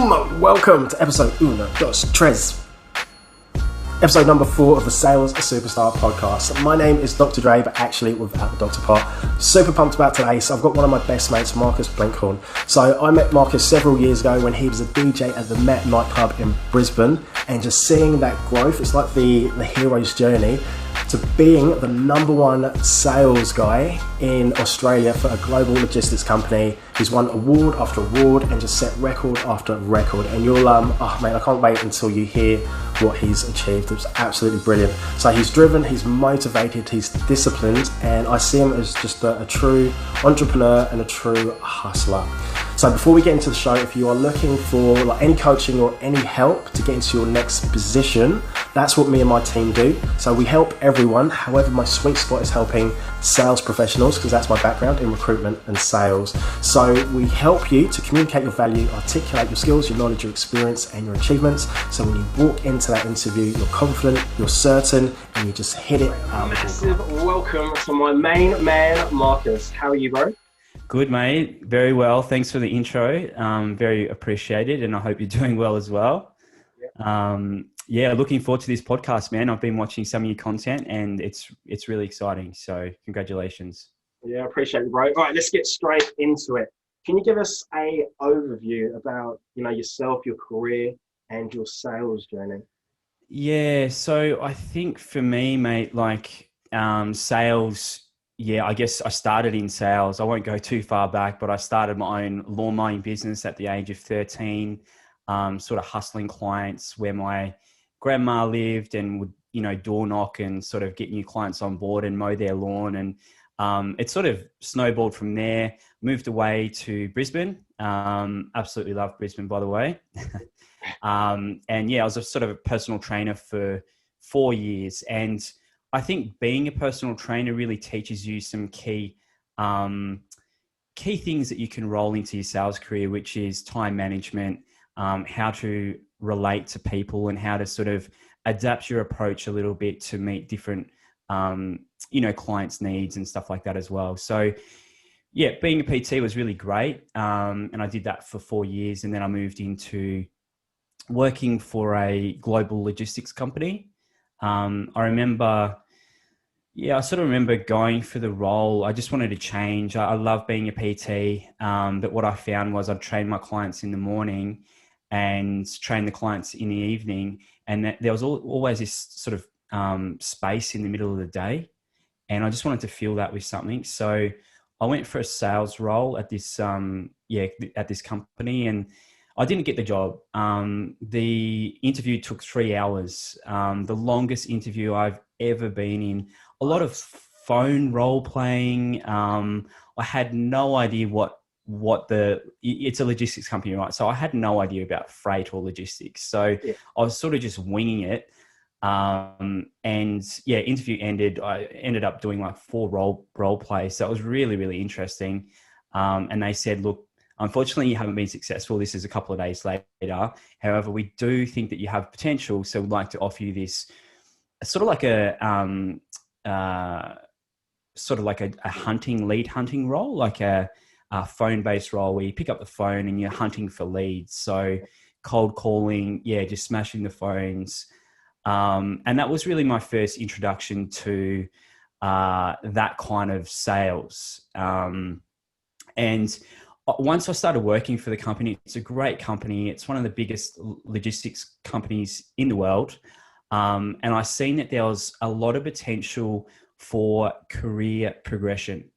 Welcome to episode uno, dos, tres. Episode number 4 of the Sales Superstar podcast. My name is Dr. Dre, but actually without the Dr. part. Super pumped about today. So I've got one of my best mates, Marcus Blenkhorn. So I met Marcus several years ago when he was a DJ at the Met nightclub in Brisbane, and just seeing that growth, it's like the hero's journey to being the number one sales guy in Australia for a global logistics company. He's won award after award and just set record after record. And you'll, oh man, I can't wait until you hear what he's achieved. It's absolutely brilliant. So he's driven, he's motivated, he's disciplined, and I see him as just a true entrepreneur and a true hustler. So before we get into the show, if you are looking for any coaching or any help to get into your next position, that's what me and my team do. So we help everyone. However, my sweet spot is helping sales professionals, because that's my background in recruitment and sales. So we help you to communicate your value, articulate your skills, your knowledge, your experience, and your achievements. So when you walk into that interview, you're confident, you're certain, and you just hit it out. Massive welcome to my main man, Marcus. How are you, bro? Good, mate. Very well. Thanks for the intro. Very appreciated, and I hope you're doing well as well. Yeah, looking forward to this podcast, man. I've been watching some of your content, and it's really exciting. So, congratulations. Yeah, I appreciate it, bro. All right, let's get straight into it. Can you give us an overview about yourself, your career, and your sales journey? Yeah. So I think for me, mate, sales. Yeah, I guess I started in sales. I won't go too far back, but I started my own lawn mowing business at the age of 13, sort of hustling clients where my grandma lived, and would, door knock and sort of get new clients on board and mow their lawn. And it sort of snowballed from there. Moved away to Brisbane. Absolutely love Brisbane, by the way. And yeah, I was a sort of a personal trainer for 4 years. And I think being a personal trainer really teaches you some key things that you can roll into your sales career, which is time management, how to relate to people, and how to sort of adapt your approach a little bit to meet different, clients' needs and stuff like that as well. So yeah, being a PT was really great. And I did that for 4 years. And then I moved into working for a global logistics company. I sort of remember going for the role. I just wanted to change. I love being a PT, but what I found was I'd train my clients in the morning and train the clients in the evening, and that there was always this sort of space in the middle of the day, and I just wanted to fill that with something. So I went for a sales role at this at this company, and I didn't get the job. The interview took 3 hours, the longest interview I've ever been in. A lot of phone role playing. I had no idea it's a logistics company, right? So I had no idea about freight or logistics. So yeah. I was sort of just winging it. And yeah, interview ended. I ended up doing 4 role plays. So it was really, really interesting. And they said, look, unfortunately, you haven't been successful. This is a couple of days later. However, we do think that you have potential. So we'd like to offer you this sort of like a lead hunting role, like a phone-based role where you pick up the phone and you're hunting for leads. So cold calling, just smashing the phones. And that was really my first introduction to that kind of sales. And once I started working for the company, it's a great company. It's one of the biggest logistics companies in the world. And I seen that there was a lot of potential for career progression.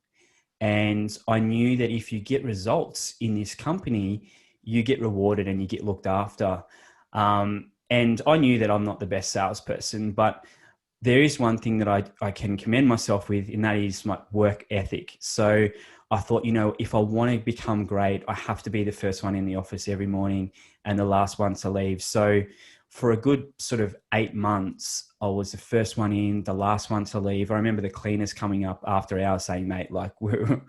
And I knew that if you get results in this company, you get rewarded and you get looked after. And I knew that I'm not the best salesperson, but there is one thing that I can commend myself with, and that is my work ethic. So I thought, if I want to become great, I have to be the first one in the office every morning and the last one to leave. So for a good sort of 8 months, I was the first one in, the last one to leave. I remember the cleaners coming up after hours saying, mate, we're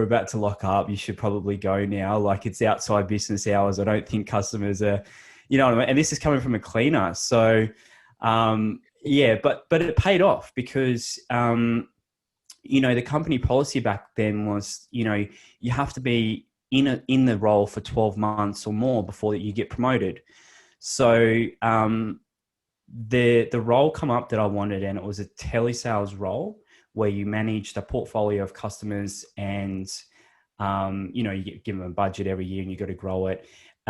about to lock up. You should probably go now. It's outside business hours. I don't think customers are, what I mean? And this is coming from a cleaner. So, but it paid off because, the company policy back then was, you have to be in the role for 12 months or more before you get promoted. So the role come up that I wanted, and it was a telesales role where you managed a portfolio of customers, and you give them a budget every year and you got to grow it.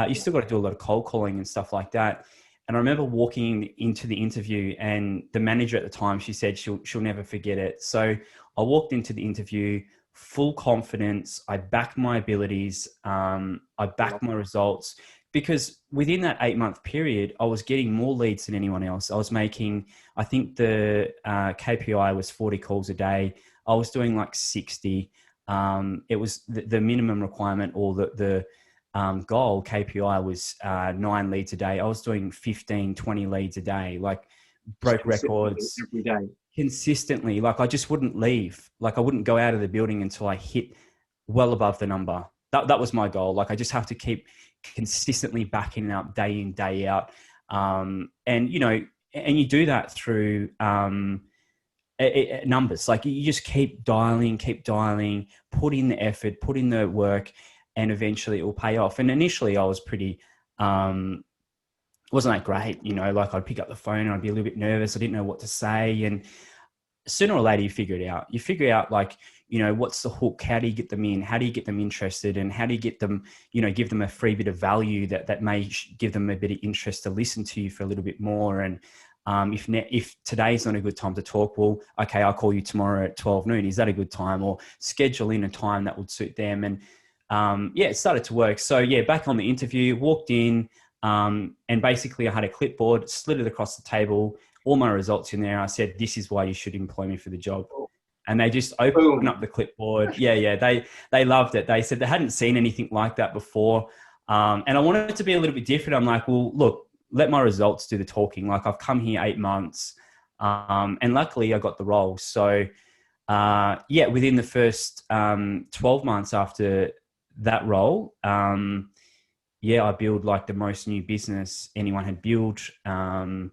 You still got to do a lot of cold calling and stuff like that. And I remember walking into the interview, and the manager at the time, she said she'll never forget it. So I walked into the interview, full confidence. I backed my abilities. I backed my results, because within that 8-month period, I was getting more leads than anyone else. I was making, I think the KPI was 40 calls a day. I was doing like 60. It was the minimum requirement, or the goal KPI was 9 leads a day. I was doing 15, 20 leads a day, like broke records every day. Consistently. Like I just wouldn't leave. Like I wouldn't go out of the building until I hit well above the number. That was my goal. Like I just have to keep consistently backing up day in, day out. And you do that through numbers. Like you just keep dialing, put in the effort, put in the work, and eventually it will pay off. And initially I was pretty, wasn't that great, like I'd pick up the phone and I'd be a little bit nervous. I didn't know what to say. And sooner or later you figure it out. You figure out like, what's the hook? How do you get them in? How do you get them interested? And how do you get them, give them a free bit of value that may give them a bit of interest to listen to you for a little bit more. And if today's not a good time to talk, well, okay, I'll call you tomorrow at 12 noon. Is that a good time? Or schedule in a time that would suit them. And it started to work. So back on the interview, walked in, and basically I had a clipboard, slid it across the table, all my results in there. I said, this is why you should employ me for the job. And they just opened up the clipboard. They loved it. They said they hadn't seen anything like that before. And I wanted it to be a little bit different. I'm like, well, look, let my results do the talking. Like I've come here 8 months, and luckily I got the role. So within the first 12 months after that role, I built like the most new business anyone had built, and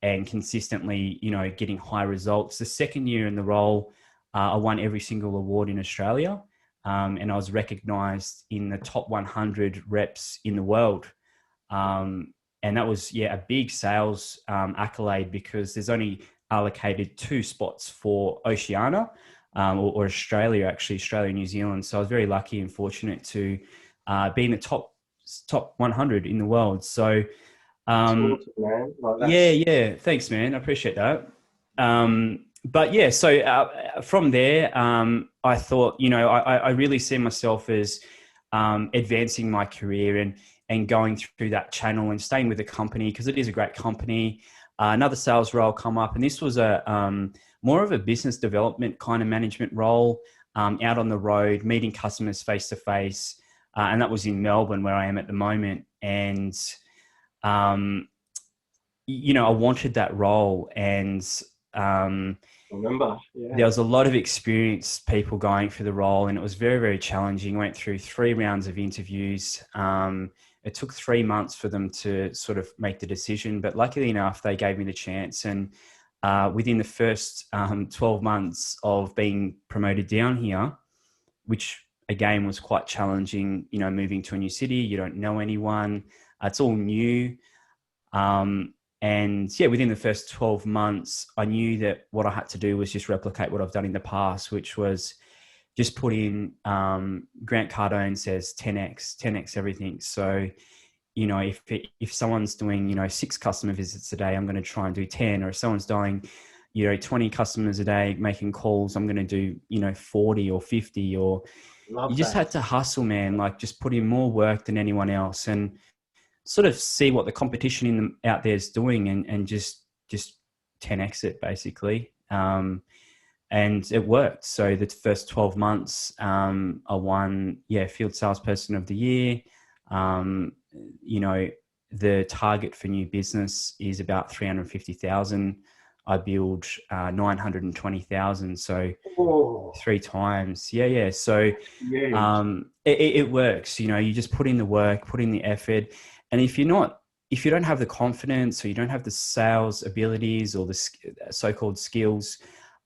consistently, getting high results. The second year in the role, I won every single award in Australia, and I was recognized in the top 100 reps in the world. And that was, a big sales accolade, because there's only allocated 2 spots for Oceania, or Australia, actually, Australia and New Zealand. So I was very lucky and fortunate to be in the top 100 in the world. So, Awesome, man. Like thanks, man. I appreciate that. So from there, I thought, I really see myself as advancing my career and going through that channel and staying with the company, because it is a great company. Another sales role come up, and this was a more of a business development kind of management role, out on the road, meeting customers face to face. And that was in Melbourne, where I am at the moment. And, I wanted that role. And remember, there was a lot of experienced people going for the role, and it was very, very challenging. Went through 3 rounds of interviews. It took 3 months for them to sort of make the decision, but luckily enough, they gave me the chance. And within the first 12 months of being promoted down here, which again was quite challenging, moving to a new city, you don't know anyone, it's all new. Within the first 12 months, I knew that what I had to do was just replicate what I've done in the past, which was just put in, Grant Cardone says 10x everything. So, if someone's doing, 6 customer visits a day, I'm going to try and do 10. Or if someone's doing, 20 customers a day making calls, I'm going to do, 40 or 50. Or you just had to hustle, man. Like just put in more work than anyone else, and sort of see what the competition out there is doing, and just 10x it basically. And it worked. So the first 12 months, I won, field salesperson of the year. The target for new business is about 350,000. I build 920,000. So 3 times. So it works. You just put in the work, put in the effort. And if you don't have the confidence, or you don't have the sales abilities, or the so-called skills,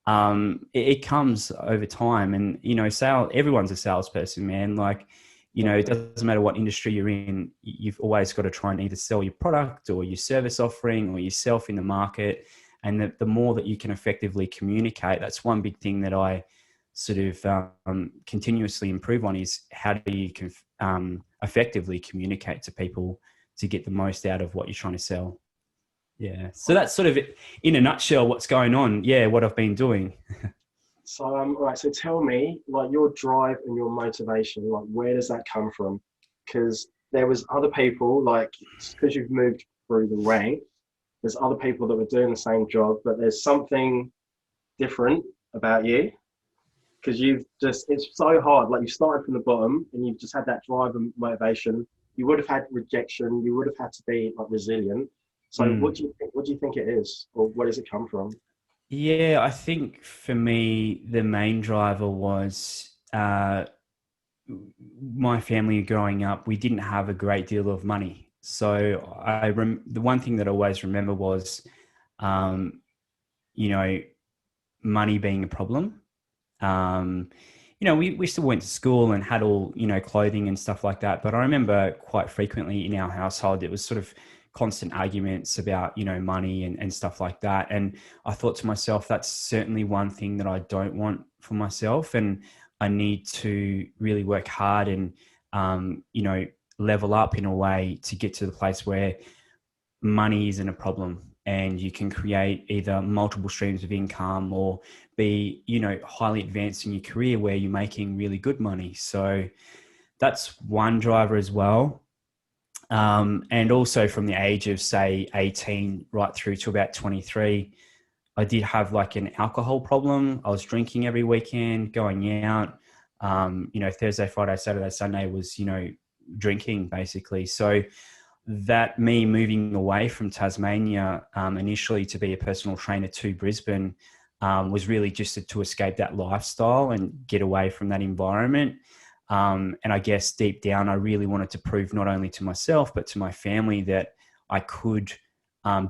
it comes over time. And, everyone's a salesperson, man. Like, It doesn't matter what industry you're in, you've always got to try and either sell your product or your service offering or yourself in the market. And the more that you can effectively communicate, that's one big thing that I sort of continuously improve on, is how do you effectively communicate to people to get the most out of what you're trying to sell. Yeah. So that's sort of it, in a nutshell, what's going on. Yeah. What I've been doing. So, all right. So tell me, like, your drive and your motivation, like, where does that come from? Because there was other people, like, because you've moved through the rank, there's other people that were doing the same job, but there's something different about you. Because it's so hard. Like, you started from the bottom and you've just had that drive and motivation. You would have had rejection. You would have had to be like resilient. So what do you think? What do you think it is, or where does it come from? Yeah, I think for me, the main driver was my family growing up. We didn't have a great deal of money. So the one thing that I always remember was, money being a problem. We still went to school and had all, clothing and stuff like that. But I remember quite frequently in our household, it was sort of constant arguments about, money and stuff like that. And I thought to myself, that's certainly one thing that I don't want for myself. And I need to really work hard and, level up in a way to get to the place where money isn't a problem and you can create either multiple streams of income or be, highly advanced in your career where you're making really good money. So that's one driver as well. And also from the age of, say, 18 right through to about 23, I did have like an alcohol problem. I was drinking every weekend, going out, Thursday, Friday, Saturday, Sunday was, drinking basically. So that me moving away from Tasmania initially to be a personal trainer to Brisbane was really just to escape that lifestyle and get away from that environment. And I guess deep down, I really wanted to prove not only to myself, but to my family that I could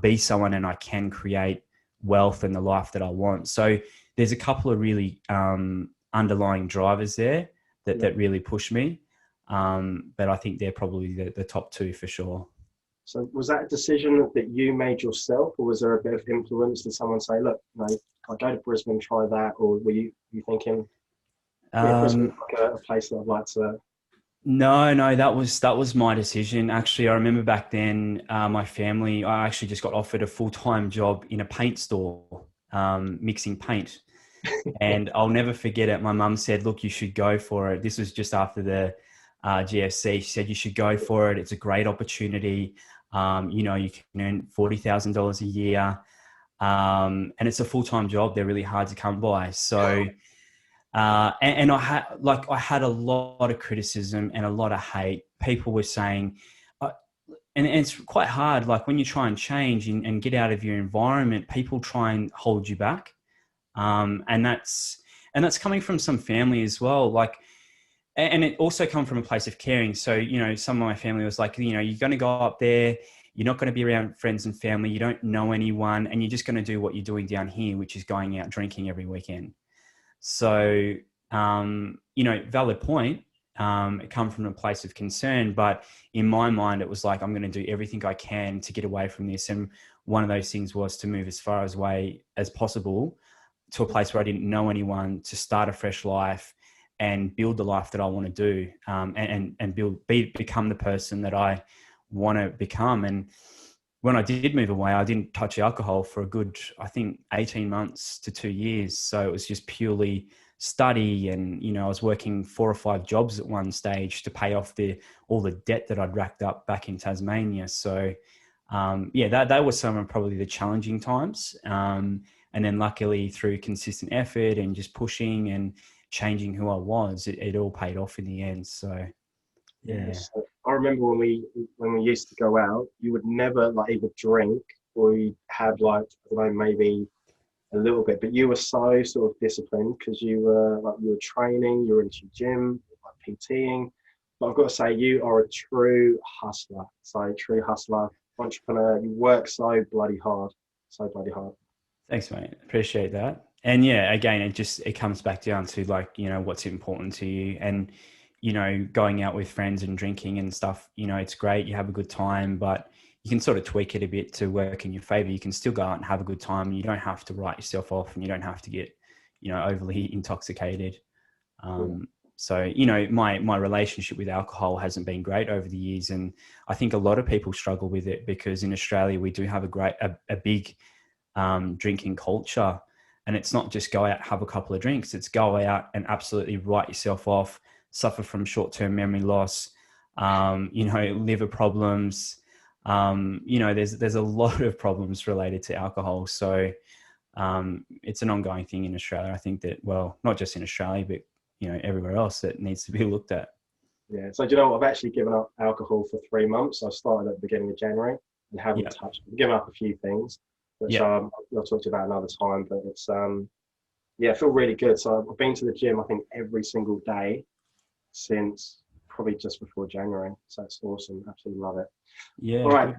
be someone and I can create wealth and the life that I want. So there's a couple of really underlying drivers there that really push me. But I think they're probably the top two for sure. So was that a decision that you made yourself, or was there a bit of influence? Did someone say, look, I'll go to Brisbane, try that? Or were you thinking, Brisbane's like a place that I'd like to... No, that was my decision. Actually, I remember back then, I actually just got offered a full-time job in a paint store, mixing paint. And I'll never forget it. My mum said, look, you should go for it. This was just after the GFC. She said, you should go for it. It's a great opportunity. You can earn $40,000 a year. And it's a full-time job. They're really hard to come by. So, and I had a lot of criticism and a lot of hate. People were saying, and it's quite hard. Like when you try and change and get out of your environment, people try and hold you back. And that's coming from some family as well. And it also come from a place of caring. So, some of my family was like, you're going to go up there, you're not going to be around friends and family, you don't know anyone, and you're just going to do what you're doing down here, which is going out drinking every weekend. So, valid point. It come from a place of concern, but in my mind, it was like, I'm going to do everything I can to get away from this. And one of those things was to move as far away as possible to a place where I didn't know anyone, to start a fresh life and build the life that I want to do, and become the person that I want to become. And when I did move away, I didn't touch alcohol for a good, I think, 18 months to 2 years. So it was just purely study. And, I was working 4 or 5 jobs at one stage to pay off all the debt that I'd racked up back in Tasmania. So, that was some of probably the challenging times. And then luckily through consistent effort and just pushing and changing who I was, it all paid off in the end. So, yeah. So I remember when we used to go out, you would never either drink or you had I don't know, maybe a little bit, but you were so sort of disciplined because you were training, you were into gym, PTing. But I've got to say, you are a true hustler. So true hustler, entrepreneur. You work so bloody hard. Thanks, mate. Appreciate that. And yeah, again, it comes back down to what's important to you. And, going out with friends and drinking and stuff, it's great. You have a good time, but you can sort of tweak it a bit to work in your favor. You can still go out and have a good time. You don't have to write yourself off, and you don't have to get, overly intoxicated. So, my relationship with alcohol hasn't been great over the years. And I think a lot of people struggle with it because in Australia, we do have a big drinking culture. And it's not just go out, have a couple of drinks. It's go out and absolutely write yourself off, suffer from short-term memory loss, liver problems. There's a lot of problems related to alcohol. So it's an ongoing thing in Australia. I think that, well, not just in Australia, but, everywhere else that needs to be looked at. Yeah. So do you know what? I've actually given up alcohol for 3 months. I started at the beginning of January and haven't touched it. I've given up a few things, which I'll talk to you about another time, but it's, I feel really good. So I've been to the gym, I think, every single day since probably just before January. So it's awesome. Absolutely love it. Yeah. All right.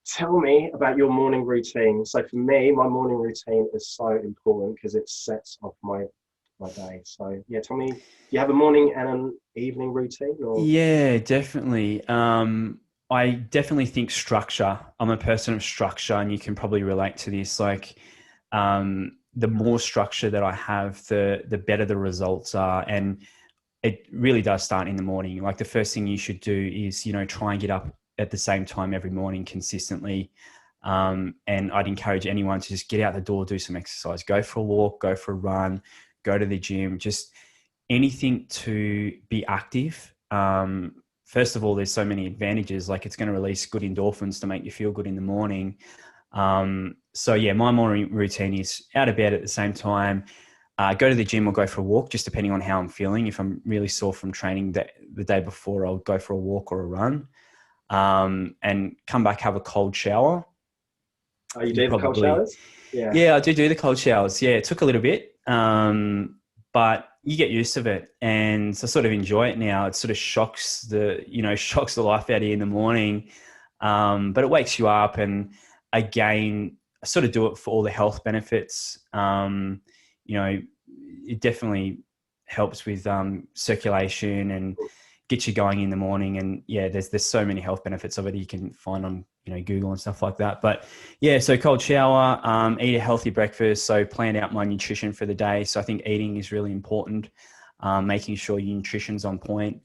Tell me about your morning routine. So for me, my morning routine is so important because it sets off my day. So tell me, do you have a morning and an evening routine? Or? Yeah, definitely. I definitely think structure. I'm a person of structure, and you can probably relate to this. Like, the more structure that I have, the better the results are. And it really does start in the morning. Like, the first thing you should do is, try and get up at the same time every morning consistently. And I'd encourage anyone to just get out the door, do some exercise, go for a walk, go for a run, go to the gym, just anything to be active. First of all, there's so many advantages. Like, it's going to release good endorphins to make you feel good in the morning. My morning routine is out of bed at the same time, go to the gym or go for a walk, just depending on how I'm feeling. If I'm really sore from training the day before, I'll go for a walk or a run, and come back, have a cold shower. Oh, you do the cold showers? Yeah, I do the cold showers. Yeah, it took a little bit, but you get used to it, and I sort of enjoy it now. It sort of shocks the life out of you in the morning, but it wakes you up. And again, I sort of do it for all the health benefits. It definitely helps with circulation and get you going in the morning. And there's so many health benefits of it you can find on Google and stuff like that. But so cold shower, eat a healthy breakfast. So plan out my nutrition for the day. So I think eating is really important. Making sure your nutrition's on point.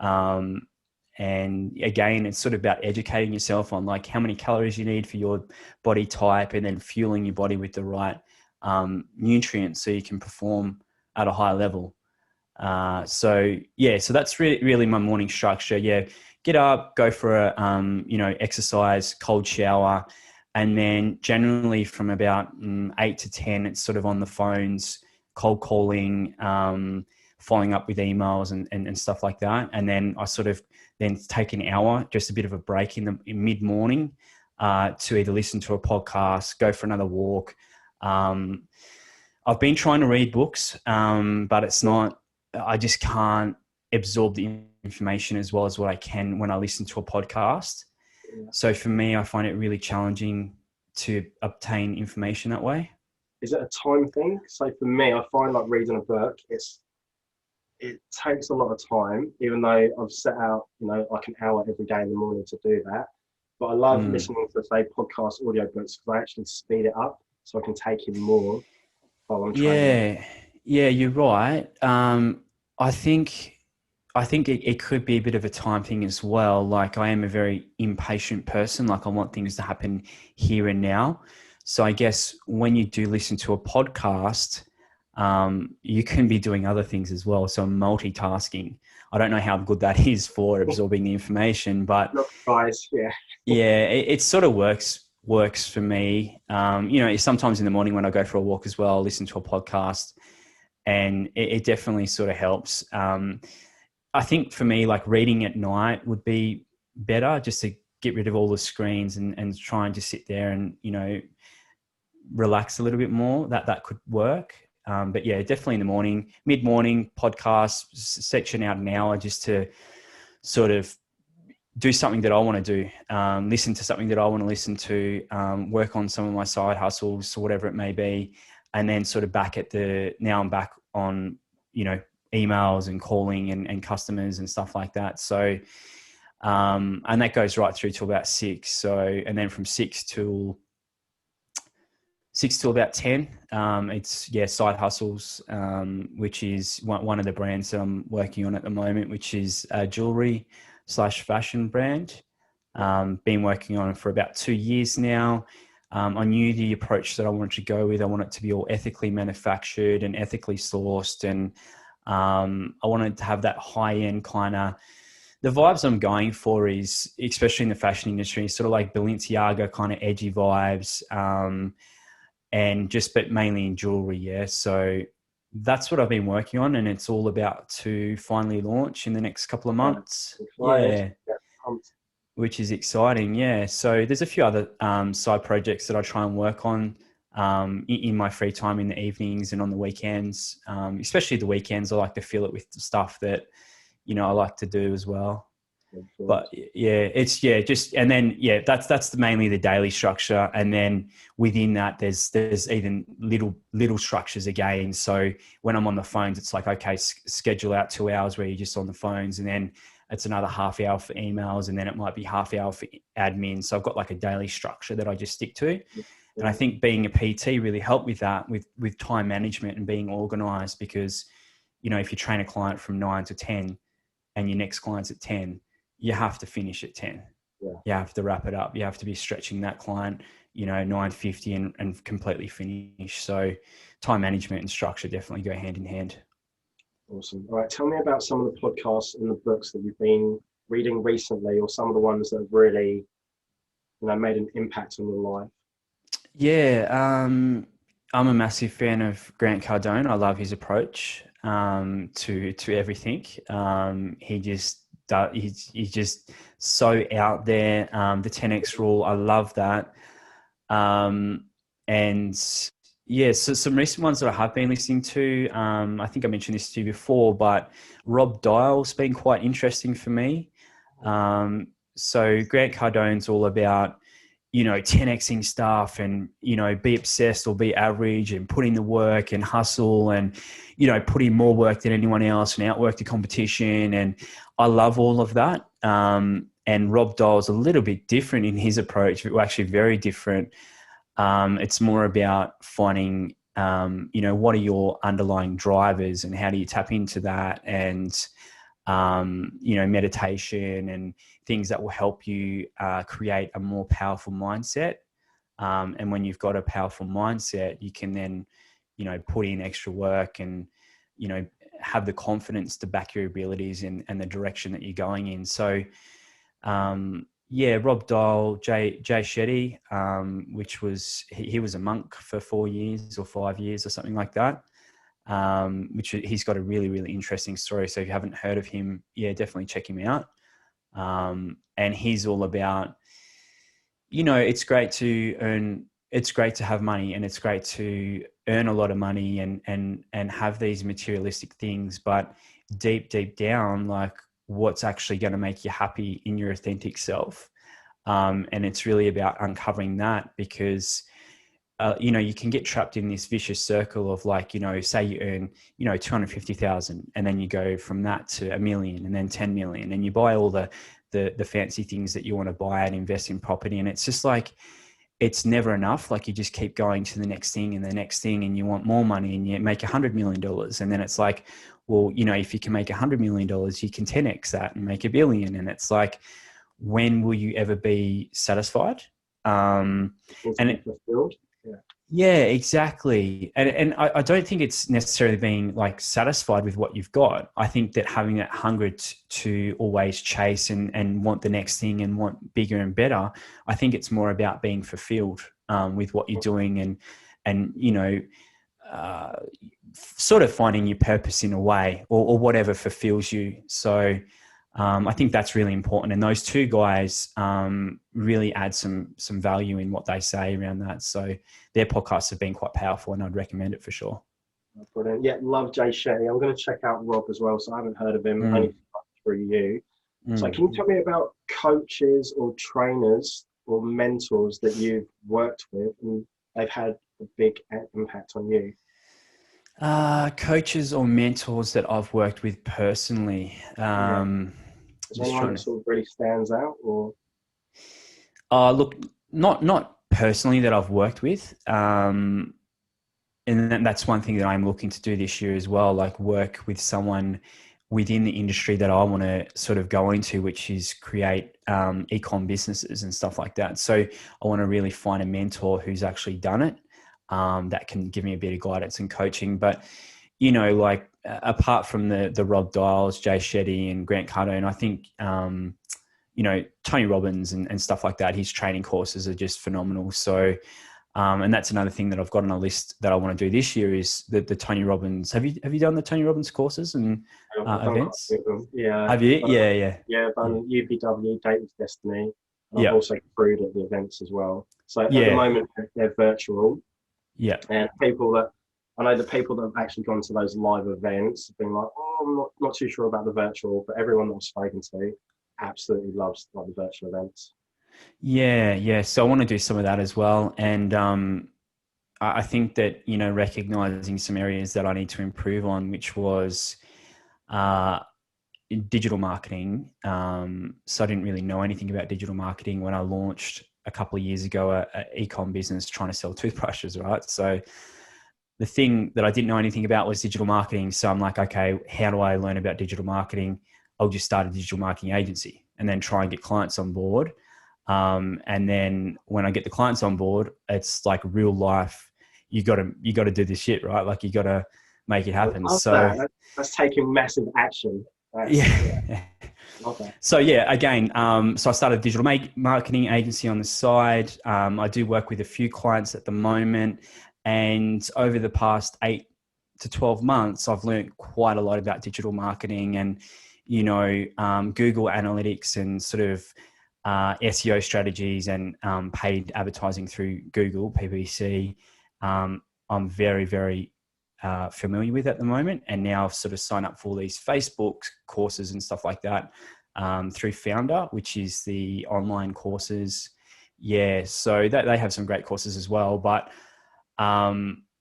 And again, it's sort of about educating yourself on like how many calories you need for your body type, and then fueling your body with the right nutrients so you can perform at a high level. So that's really my morning structure. Get up, go for a, exercise, cold shower. And then generally from about 8 to 10, it's sort of on the phones, cold calling, following up with emails and stuff like that. And then I sort of then take an hour, just a bit of a break in mid-morning, to either listen to a podcast, go for another walk. I've been trying to read books, but I just can't absorb the information as well as what I can when I listen to a podcast. So for me, I find it really challenging to obtain information that way. Is it a time thing? So for me, I find like reading a book, it takes a lot of time, even though I've set out, like an hour every day in the morning to do that. But I love listening to, say, podcast audiobooks because I actually speed it up so I can take in more while I'm training. Yeah, you're right. I think it could be a bit of a time thing as well. Like, I am a very impatient person. Like, I want things to happen here and now. So I guess when you do listen to a podcast, you can be doing other things as well. So multitasking. I don't know how good that is for absorbing the information, but it sort of works for me. Sometimes in the morning when I go for a walk as well, I'll listen to a podcast, and it definitely sort of helps. I think for me, like reading at night would be better, just to get rid of all the screens and try and just sit there and, relax a little bit more. That could work. But definitely in the morning, mid-morning podcast, section out an hour just to sort of do something that I want to do, listen to something that I want to listen to, work on some of my side hustles or whatever it may be. And then sort of now I'm back on, emails and calling and customers and stuff like that. So, and that goes right through to about 6. So, and then from 6 to about 10, it's side hustles, which is one of the brands that I'm working on at the moment, which is a jewelry / fashion brand. Been working on it for about 2 years now. I knew the approach that I wanted to go with. I want it to be all ethically manufactured and ethically sourced, and I wanted to have that high-end kind of, the vibes I'm going for is, especially in the fashion industry, sort of like Balenciaga kind of edgy vibes, but mainly in jewelry. Yeah. So that's what I've been working on, and it's all about to finally launch in the next couple of months. Yeah. Which is exciting. Yeah. So there's a few other side projects that I try and work on in my free time in the evenings and on the weekends. Especially the weekends, I like to fill it with stuff that, I like to do as well. But that's mainly the daily structure. And then within that, there's even little structures again. So when I'm on the phones, it's like, okay, schedule out 2 hours where you're just on the phones, and then it's another half hour for emails, and then it might be half hour for admin. So I've got like a daily structure that I just stick to. And I think being a PT really helped with that, with time management and being organized, because, if you train a client from 9 to 10 and your next client's at 10, you have to finish at 10. Yeah. You have to wrap it up. You have to be stretching that client, 9:50 and completely finish. So time management and structure definitely go hand in hand. Awesome. All right. Tell me about some of the podcasts and the books that you've been reading recently, or some of the ones that have really, made an impact on your life. Yeah. I'm a massive fan of Grant Cardone. I love his approach to everything. He's just so out there. The 10X rule, I love that. So some recent ones that I have been listening to, I think I mentioned this to you before, but Rob Dial's been quite interesting for me. So Grant Cardone's all about, 10Xing stuff and, be obsessed or be average and put in the work and hustle and, put in more work than anyone else and outwork the competition. And I love all of that. And Rob Dial's a little bit different in his approach. We're actually very different. It's more about finding, what are your underlying drivers and how do you tap into that, and, meditation and things that will help you create a more powerful mindset. And when you've got a powerful mindset, you can then, put in extra work and, have the confidence to back your abilities and the direction that you're going in. So, Rob Dial, Jay Shetty, he was a monk for 4 years or 5 years or something like that. Which he's got a really, really interesting story. So if you haven't heard of him, definitely check him out. And he's all about, it's great to have money, and it's great to earn a lot of money and have these materialistic things, but deep down, like, what's actually going to make you happy in your authentic self. And it's really about uncovering that, because you can get trapped in this vicious circle of, like, say you earn, 250,000, and then you go from that to 1 million and then 10 million, and you buy all the fancy things that you want to buy and invest in property. And it's just like, it's never enough. Like, you just keep going to the next thing and the next thing, and you want more money, and you make $100 million. And then it's like, well, if you can make $100 million, you can 10X that and make $1 billion. And it's like, when will you ever be satisfied? Yeah, exactly. And I don't think it's necessarily being, like, satisfied with what you've got. I think that having that hunger to always chase and want the next thing and want bigger and better, I think it's more about being fulfilled with what you're doing and sort of finding your purpose in a way, or whatever fulfills you. So I think that's really important. And those two guys really add some value in what they say around that. So their podcasts have been quite powerful, and I'd recommend it for sure. Brilliant. Yeah, love Jay Shetty. I'm going to check out Rob as well. So I haven't heard of him, only through you. So can you tell me about coaches or trainers or mentors that you've worked with and they've had a big impact on you? Coaches or mentors that I've worked with personally. Yeah. Is there Just anyone trying that to. sort of really stands out, or? Look, not personally that I've worked with. And that's one thing that I'm looking to do this year as well, like work with someone within the industry that I want to sort of go into, which is create e-com businesses and stuff like that. So I want to really find a mentor who's actually done it, that can give me a bit of guidance and coaching. But like apart from the Rob Dials, Jay Shetty, and Grant Cardone, I think Tony Robbins and stuff like that. His training courses are just phenomenal. So. And that's another thing that I've got on a list that I want to do this year is the Tony Robbins. Have you done the Tony Robbins courses and I've done quite a events? few of them. Yeah. Have you? I've done, Yeah, yeah, yeah, I've yeah, done UPW, Date with Destiny, and I've yeah, also crewed at the events as well. So at the yeah, moment, they're virtual, yeah. and I know the people that have actually gone to those live events have been like, oh, I'm not too sure about the virtual, but everyone that I've spoken to absolutely loves like the virtual events. Yeah, yeah. So I want to do some of that as well. And I think that, recognizing some areas that I need to improve on, which was uh, digital marketing. So I didn't really know anything about digital marketing when I launched a couple of years ago, a e-com business trying to sell toothbrushes, right? So the thing that I didn't know anything about was digital marketing. So I'm like, okay, how do I learn about digital marketing? I'll just start a digital marketing agency and then try and get clients on board. And then when I get the clients on board, it's like real life. You gotta do this shit, right? Like you gotta make it I happen. love So that. That's taking massive action. Yeah, yeah. love that. So yeah, again, so I started a digital marketing agency on the side. I do work with a few clients at the moment, and over the past 8 to 12 months, I've learned quite a lot about digital marketing and Google Analytics and sort of SEO strategies and paid advertising through Google PPC. I'm very, very familiar with at the moment, and now I've sort of signed up for all these Facebook courses and stuff like that through Founder, which is the online courses. Yeah, so that they have some great courses as well. But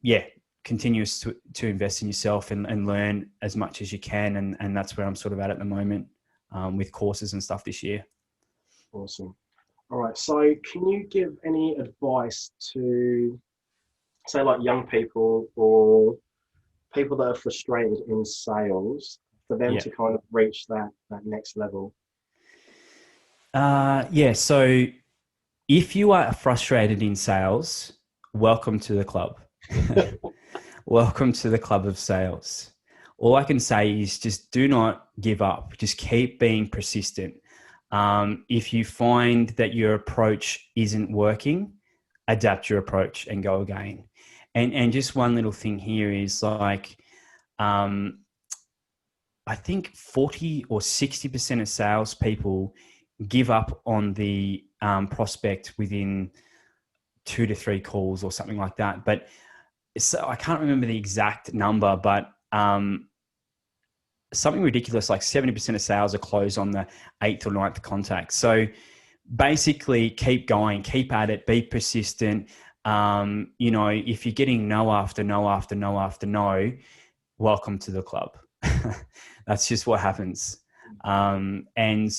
yeah, continues to invest in yourself and learn as much as you can, and that's where I'm sort of at the moment with courses and stuff this year. Awesome. All right. So can you give any advice to, say, like young people or people that are frustrated in sales for them Yeah. to kind of reach that next level? Yeah. So if you are frustrated in sales, welcome to the club. Welcome to the club of sales. All I can say is just do not give up. Just keep being persistent. If you find that your approach isn't working, adapt your approach and go again. And just one little thing here is like, I think 40 or 60% of salespeople give up on the prospect within 2 to 3 calls or something like that. But so I can't remember the exact number, but something ridiculous like 70% of sales are closed on the 8th or 9th contact. So basically keep going, keep at it, be persistent. If you're getting no after no after no after no, welcome to the club. That's just what happens. And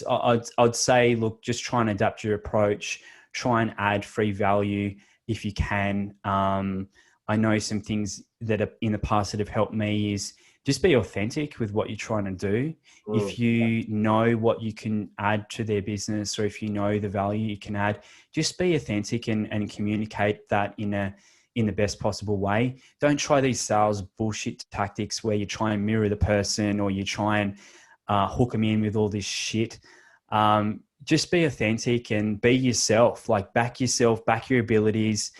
I'd say, look, just try and adapt your approach, try and add free value if you can. I know some things that are in the past that have helped me is just be authentic with what you're trying to do. If you know what you can add to their business, or if you know the value you can add, just be authentic and communicate that in the best possible way. Don't try these sales bullshit tactics where you try and mirror the person or you try and hook them in with all this shit. Just be authentic and be yourself, like back yourself, back your abilities.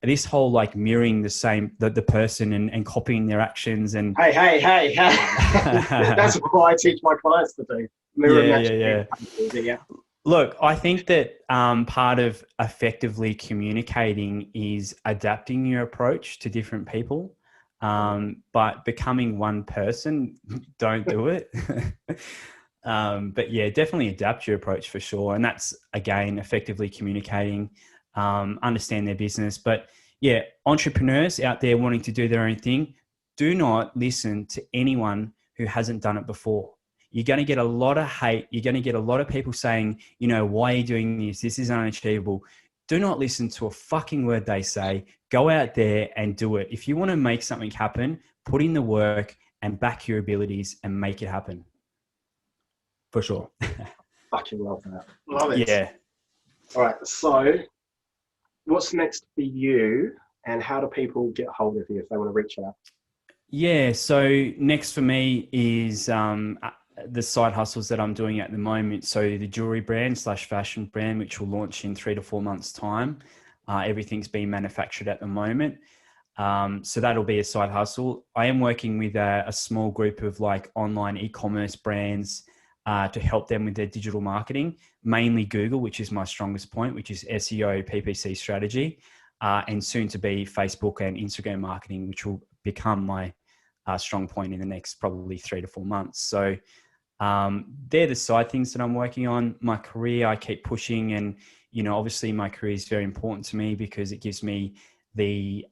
This whole like mirroring the person and copying their actions and hey. That's what I teach my clients to do. Mirror yeah. Look, I think that part of effectively communicating is adapting your approach to different people, but becoming one person, don't do it. But yeah, definitely adapt your approach for sure. And that's, again, effectively communicating, understand their business. But yeah, entrepreneurs out there wanting to do their own thing, do not listen to anyone who hasn't done it before. You're going to get a lot of hate. You're going to get a lot of people saying, you know, why are you doing this? This is unachievable. Do not listen to a fucking word they say. Go out there and do it. If you want to make something happen, put in the work and back your abilities and make it happen. For sure. Fucking love that. Love it. Yeah. All right. So what's next for you, and how do people get hold of you if they want to reach out? Yeah. So next for me is the side hustles that I'm doing at the moment. So the jewelry brand / fashion brand, which will launch in 3 to 4 months time. Everything's being manufactured at the moment. So that'll be a side hustle. I am working with a small group of like online e-commerce brands to help them with their digital marketing, mainly Google, which is my strongest point, which is SEO, PPC strategy, and soon to be Facebook and Instagram marketing, which will become my strong point in the next probably 3 to 4 months. So they're the side things that I'm working on. My career, I keep pushing, and, you know, obviously my career is very important to me because it gives me the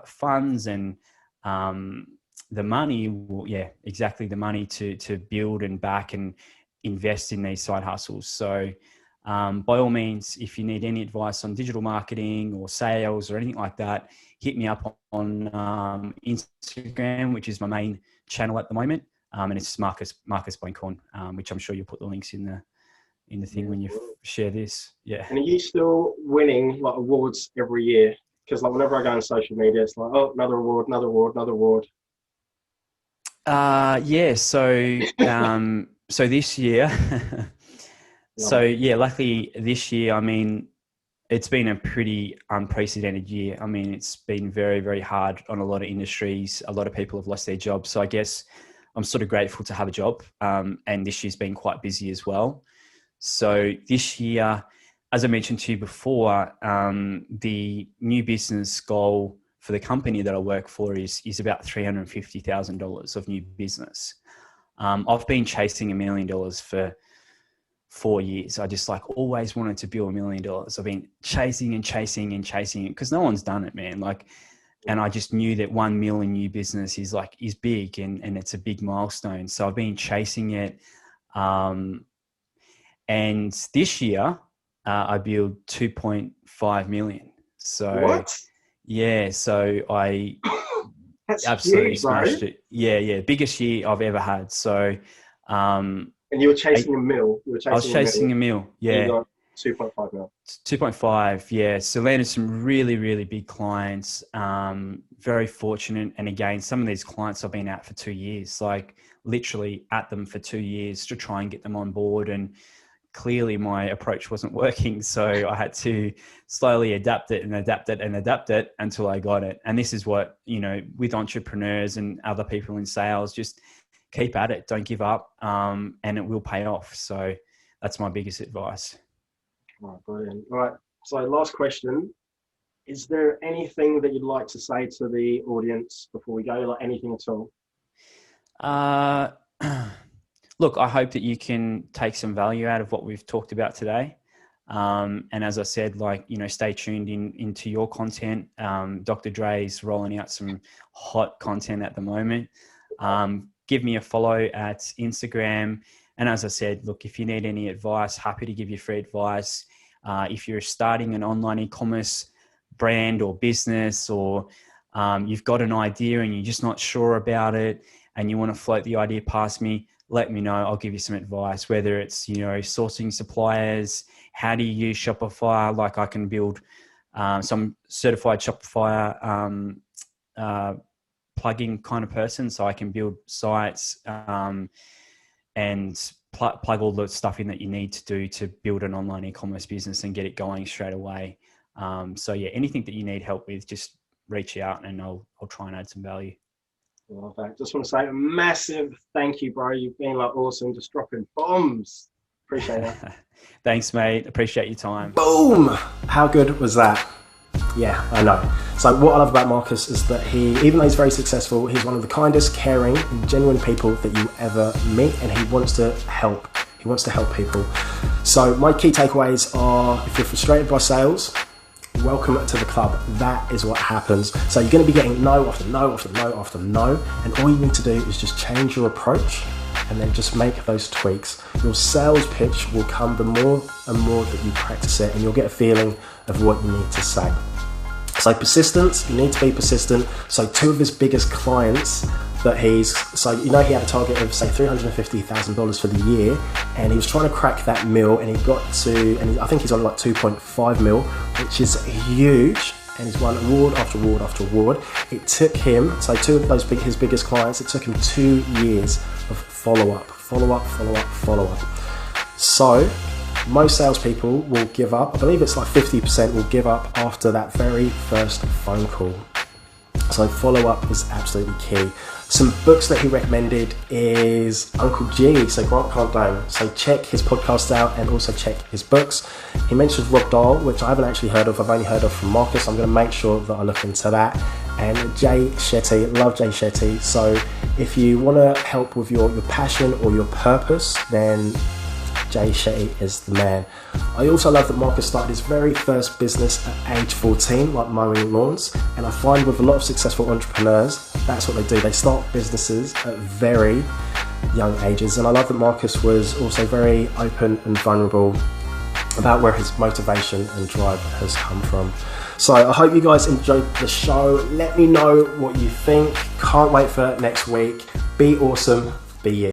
funds and the money, the money to build and back and invest in these side hustles. So by all means, if you need any advice on digital marketing or sales or anything like that, hit me up on Instagram, which is my main channel at the moment. And it's Marcus Blenkhorn, which I'm sure you'll put the links in the thing when you share this. Yeah. And are you still winning like awards every year? Because like whenever I go on social media, it's like, oh, another award. Yeah. So this year, luckily this year, I mean, it's been a pretty unprecedented year. I mean, it's been very, very hard on a lot of industries. A lot of people have lost their jobs. So I guess I'm sort of grateful to have a job. And this year's been quite busy as well. So this year, as I mentioned to you before, the new business goal for the company that I work for is about $350,000 of new business. I've been chasing $1 million for 4 years. I just like always wanted to build $1 million. I've been chasing it because no one's done it, man. Like, and I just knew that 1 million new business is big and it's a big milestone. So I've been chasing it. And this year I built 2.5 million. So what? Yeah. So I That's absolutely huge, smashed bro. it. Yeah. Biggest year I've ever had. So, And you were chasing a mil. I was chasing a mil. Yeah. You got 2.5 mil. 2.5. Yeah. So landed some really, really big clients. Very fortunate. And again, some of these clients I've been at for 2 years, like literally at them for 2 years to try and get them on board. And clearly my approach wasn't working. So I had to slowly adapt it until I got it. And this is what, you know, with entrepreneurs and other people in sales, just keep at it. Don't give up. And it will pay off. So that's my biggest advice. All right, brilliant. All right. So last question. Is there anything that you'd like to say to the audience before we go? Like anything at all? Look, I hope that you can take some value out of what we've talked about today. And as I said, like, you know, stay tuned into your content. Dr. Dre's rolling out some hot content at the moment. Give me a follow at Instagram. And as I said, look, if you need any advice, happy to give you free advice. If you're starting an online e-commerce brand or business, or you've got an idea and you're just not sure about it and you want to float the idea past me, let me know. I'll give you some advice, whether it's, you know, sourcing suppliers, how do you use Shopify? Like I can build some certified Shopify plugin kind of person. So I can build sites and plug all the stuff in that you need to do to build an online e-commerce business and get it going straight away. So yeah, anything that you need help with, just reach out and I'll try and add some value. Well, I just want to say a massive thank you, bro. You've been like awesome, just dropping bombs. Appreciate it. Thanks, mate. Appreciate your time. Boom! How good was that? Yeah, I know. So what I love about Marcus is that even though he's very successful, he's one of the kindest, caring, and genuine people that you ever meet, and he wants to help. He wants to help people. So my key takeaways are: if you're frustrated by sales, welcome to the club. That is what happens. So you're going to be getting no after no after no after no, and all you need to do is just change your approach and then just make those tweaks. Your sales pitch will come the more and more that you practice it, and you'll get a feeling of what you need to say. So persistence, you need to be persistent. So two of his biggest clients that he had a target of say $350,000 for the year, and he was trying to crack that mill, and he got to, and I think he's on like 2.5 mil, which is huge, and he's won award after award after award. It took him, so two of his biggest clients, it took him 2 years of follow-up. So most salespeople will give up. I believe it's like 50% will give up after that very first phone call. So follow-up is absolutely key. Some books that he recommended is Uncle G, so Grant Cardone. So check his podcast out and also check his books. He mentioned Rob Dahl, which I haven't actually heard of. I've only heard of from Marcus. I'm going to make sure that I look into that. And Jay Shetty, love Jay Shetty. So if you want to help with your passion or your purpose, then Jay Shetty is the man. I also love that Marcus started his very first business at age 14, like mowing lawns. And I find with a lot of successful entrepreneurs, that's what they do. They start businesses at very young ages. And I love that Marcus was also very open and vulnerable about where his motivation and drive has come from. So I hope you guys enjoyed the show. Let me know what you think. Can't wait for next week. Be awesome. Be you.